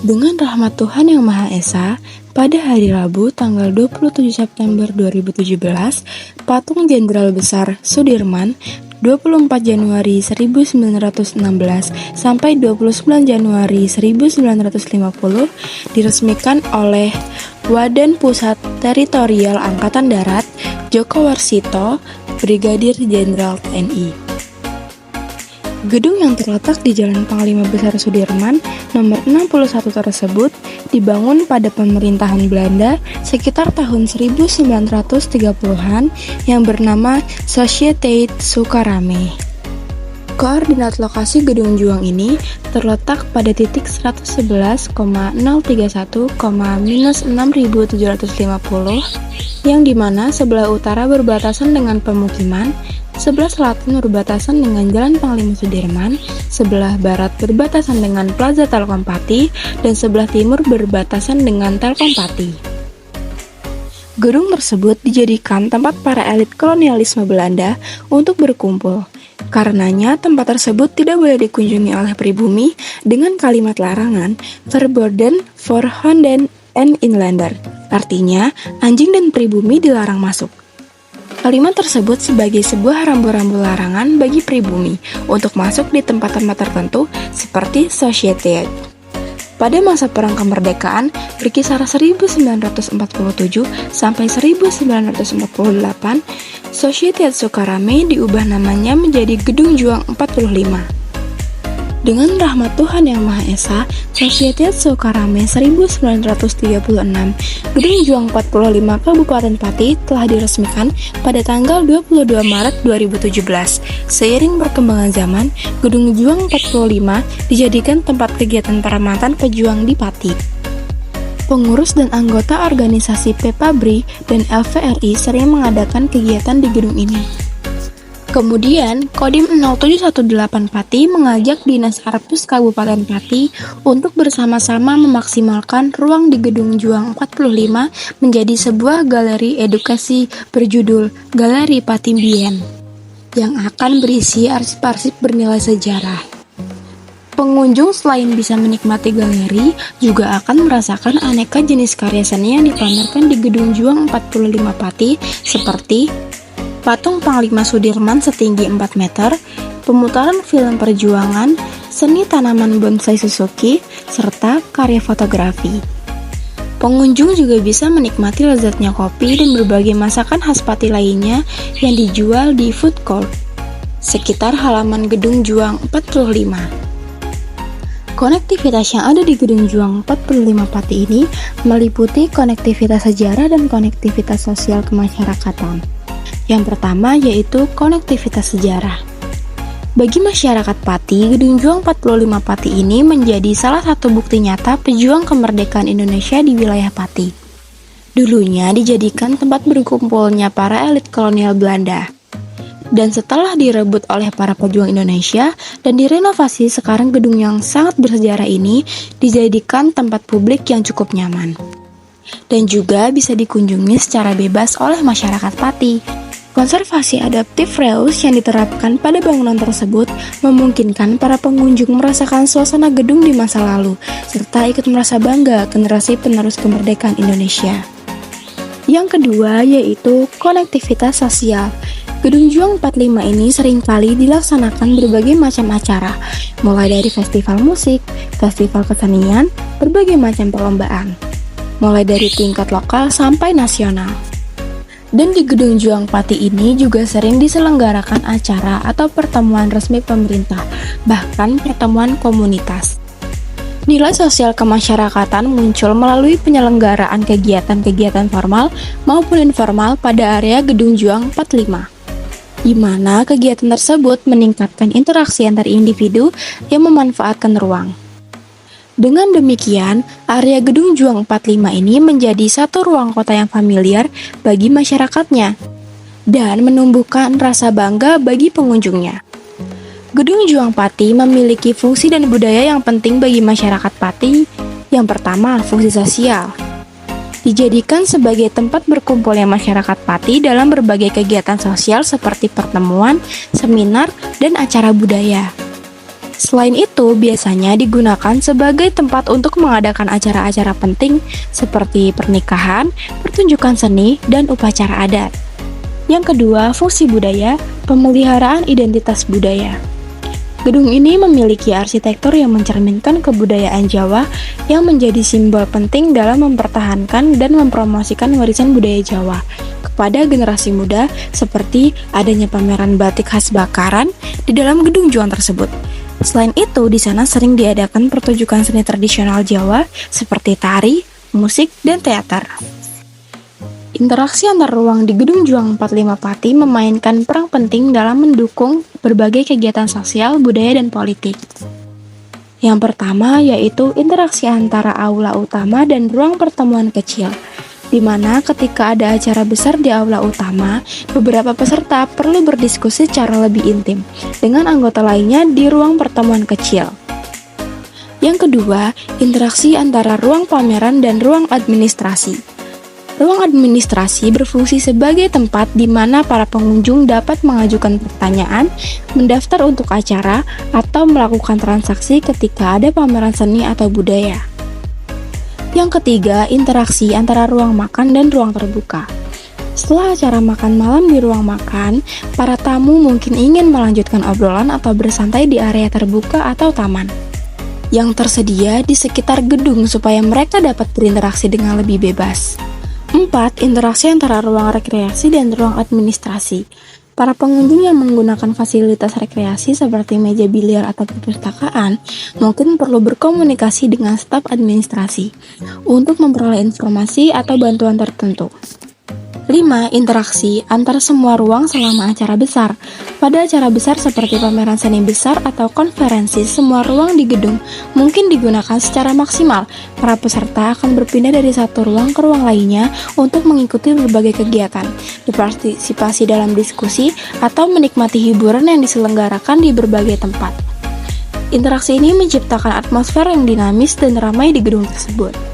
Dengan rahmat Tuhan Yang Maha Esa, pada hari Rabu tanggal 27 September 2017, patung Jenderal Besar Sudirman 24 Januari 1916 sampai 29 Januari 1950 diresmikan oleh Waden Pusat Teritorial Angkatan Darat Djoko Warsito, Brigadir Jenderal TNI. Gedung yang terletak di Jalan Panglima Besar Sudirman nomor 61 tersebut dibangun pada pemerintahan Belanda sekitar tahun 1930-an yang bernama Sociëteit Sukarame. Koordinat lokasi Gedung Juang ini terletak pada titik 111,031,-6750 yang dimana sebelah utara berbatasan dengan pemukiman, sebelah selatan berbatasan dengan Jalan Panglima Sudirman, sebelah barat berbatasan dengan Plaza Telkompati, dan sebelah timur berbatasan dengan Telkompati. Gedung tersebut dijadikan tempat para elit kolonialisme Belanda untuk berkumpul. Karenanya, tempat tersebut tidak boleh dikunjungi oleh pribumi dengan kalimat larangan "verboden voor honden en inlander", artinya anjing dan pribumi dilarang masuk. Kalimat tersebut sebagai sebuah rambu-rambu larangan bagi pribumi untuk masuk di tempat-tempat tertentu seperti Sociëteit. Pada masa Perang Kemerdekaan berkisar 1947 sampai 1948, Sociëteit Sukarame diubah namanya menjadi Gedung Juang 45. Dengan rahmat Tuhan Yang Maha Esa, Sociëteit Sukarame 1936, Gedung Juang 45 Kabupaten Pati telah diresmikan pada tanggal 22 Maret 2017. Seiring perkembangan zaman, Gedung Juang 45 dijadikan tempat kegiatan para mantan pejuang di Pati. Pengurus dan anggota organisasi PEPABRI dan LVRI sering mengadakan kegiatan di gedung ini. Kemudian, Kodim 0718 Pati mengajak Dinas Arpus Kabupaten Pati untuk bersama-sama memaksimalkan ruang di Gedung Juang 45 menjadi sebuah galeri edukasi berjudul Galeri Pati Mbien, yang akan berisi arsip-arsip bernilai sejarah. Pengunjung selain bisa menikmati galeri, juga akan merasakan aneka jenis karya seni yang dipamerkan di Gedung Juang 45 Pati seperti patung Panglima Sudirman setinggi 4 meter, pemutaran film perjuangan, seni tanaman bonsai Suzuki, serta karya fotografi. Pengunjung juga bisa menikmati lezatnya kopi dan berbagai masakan khas Pati lainnya yang dijual di food court sekitar halaman Gedung Juang 45. Konektivitas yang ada di Gedung Juang 45 Pati ini meliputi konektivitas sejarah dan konektivitas sosial kemasyarakatan. Yang pertama yaitu konektivitas sejarah. Bagi masyarakat Pati, Gedung Juang 45 Pati ini menjadi salah satu bukti nyata pejuang kemerdekaan Indonesia di wilayah Pati. Dulunya dijadikan tempat berkumpulnya para elit kolonial Belanda. Dan setelah direbut oleh para pejuang Indonesia dan direnovasi, sekarang gedung yang sangat bersejarah ini dijadikan tempat publik yang cukup nyaman. Dan juga bisa dikunjungi secara bebas oleh masyarakat Pati. Konservasi adaptif reus yang diterapkan pada bangunan tersebut memungkinkan para pengunjung merasakan suasana gedung di masa lalu, serta ikut merasa bangga generasi penerus kemerdekaan Indonesia. Yang kedua yaitu konektivitas sosial. Gedung Juang 45 ini seringkali dilaksanakan berbagai macam acara, mulai dari festival musik, festival kesenian, berbagai macam perlombaan, mulai dari tingkat lokal sampai nasional. Dan di Gedung Juang Pati ini juga sering diselenggarakan acara atau pertemuan resmi pemerintah, bahkan pertemuan komunitas. Nilai sosial kemasyarakatan muncul melalui penyelenggaraan kegiatan-kegiatan formal maupun informal pada area Gedung Juang 45. di mana kegiatan tersebut meningkatkan interaksi antar individu yang memanfaatkan ruang. Dengan demikian, area Gedung Juang 45 ini menjadi satu ruang kota yang familiar bagi masyarakatnya dan menumbuhkan rasa bangga bagi pengunjungnya. Gedung Juang Pati memiliki fungsi dan budaya yang penting bagi masyarakat Pati. Yang pertama, fungsi sosial. Dijadikan sebagai tempat berkumpulnya masyarakat Pati dalam berbagai kegiatan sosial seperti pertemuan, seminar, dan acara budaya. Selain itu, biasanya digunakan sebagai tempat untuk mengadakan acara-acara penting seperti pernikahan, pertunjukan seni, dan upacara adat. Yang kedua, fungsi budaya, pemeliharaan identitas budaya. Gedung ini memiliki arsitektur yang mencerminkan kebudayaan Jawa yang menjadi simbol penting dalam mempertahankan dan mempromosikan warisan budaya Jawa kepada generasi muda, seperti adanya pameran batik khas Bakaran di dalam Gedung Juang tersebut. Selain itu, di sana sering diadakan pertunjukan seni tradisional Jawa seperti tari, musik, dan teater. Interaksi antar ruang di Gedung Juang 45 Pati memainkan peran penting dalam mendukung berbagai kegiatan sosial, budaya, dan politik. Yang pertama yaitu interaksi antara aula utama dan ruang pertemuan kecil, di mana ketika ada acara besar di aula utama, beberapa peserta perlu berdiskusi secara lebih intim dengan anggota lainnya di ruang pertemuan kecil. Yang kedua, interaksi antara ruang pameran dan ruang administrasi. Ruang administrasi berfungsi sebagai tempat di mana para pengunjung dapat mengajukan pertanyaan, mendaftar untuk acara, atau melakukan transaksi ketika ada pameran seni atau budaya. Yang ketiga, interaksi antara ruang makan dan ruang terbuka. Setelah acara makan malam di ruang makan, para tamu mungkin ingin melanjutkan obrolan atau bersantai di area terbuka atau taman yang tersedia di sekitar gedung supaya mereka dapat berinteraksi dengan lebih bebas. 4. Interaksi antara ruang rekreasi dan ruang administrasi. Para pengunjung yang menggunakan fasilitas rekreasi seperti meja biliar atau perpustakaan mungkin perlu berkomunikasi dengan staf administrasi untuk memperoleh informasi atau bantuan tertentu. 5. Interaksi antar semua ruang selama acara besar. Pada acara besar seperti pameran seni besar atau konferensi, semua ruang di gedung mungkin digunakan secara maksimal. Para peserta akan berpindah dari satu ruang ke ruang lainnya untuk mengikuti berbagai kegiatan, berpartisipasi dalam diskusi, atau menikmati hiburan yang diselenggarakan di berbagai tempat. Interaksi ini menciptakan atmosfer yang dinamis dan ramai di gedung tersebut.